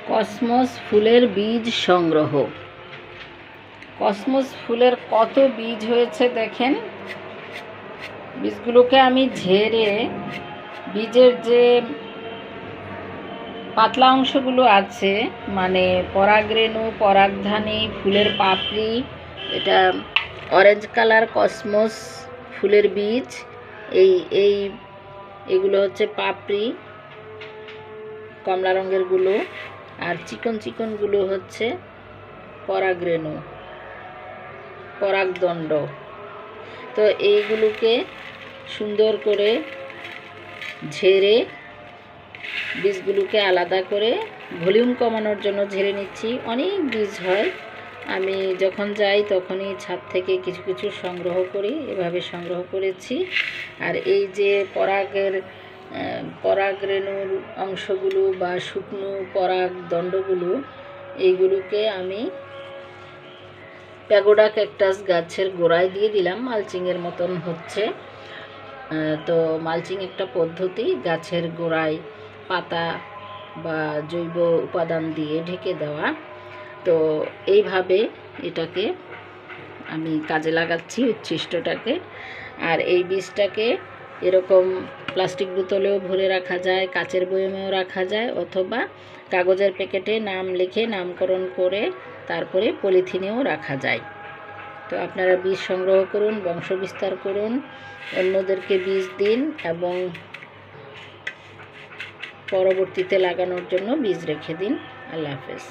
Cosmos ফুলের বীজ সংগ্রহ। কসমস ফুলের কত বীজ হয়েছে দেখেন। বীজগুলোকে আমি ঝেড়ে বীজের যে পাতলা অংশগুলো আছে, মানে পরাগরেণু, পরাগধানী, ফুলের পাপড়ি, এটা অরেঞ্জ কালার কসমস ফুলের বীজ। এগুলো হচ্ছে পাপড়ি, কমলা রঙের গুলো, আর চিকন চিকনগুলো হচ্ছে পরাগরেণু, পরাগদণ্ড। তো এইগুলোকে সুন্দর করে ঝেড়ে বীজগুলোকে আলাদা করে ভলিউম কমানোর জন্য ঝেড়ে নিচ্ছি। অনেক বীজ হয়, আমি যখন যাই তখনই ছাদ থেকে কিছু কিছু সংগ্রহ করি। এভাবে সংগ্রহ করেছি। আর এই যে পরাগরেণুর অংশগুলো বা শুকনো পরাগদণ্ডগুলো, এইগুলোকে আমি প্যাগোডা ক্যাকটাস গাছের গোড়ায় দিয়ে দিলাম। মালচিংয়ের মতন হচ্ছে। তো মালচিং একটা পদ্ধতি, গাছের গোড়ায় পাতা বা জৈব উপাদান দিয়ে ঢেকে দেওয়া। তো এইভাবে এটাকে আমি কাজে লাগাচ্ছি, উচ্ছিষ্টটাকে। আর এই বীজটাকে এরকম প্লাস্টিক বোতলেও ভরে রাখা যায়, কাচের বয়মেও রাখা যায়, অথবা কাগজের প্যাকেটে নাম লিখে নামকরণ করে তারপরে পলিথিনেও রাখা যায়। তো আপনারা বীজ সংগ্রহ করুন, বংশ বিস্তার করুন, অন্যদেরকে বীজ দিন এবং পরবর্তীতে লাগানোর জন্য বীজ রেখে দিন। আল্লাহ হাফেজ।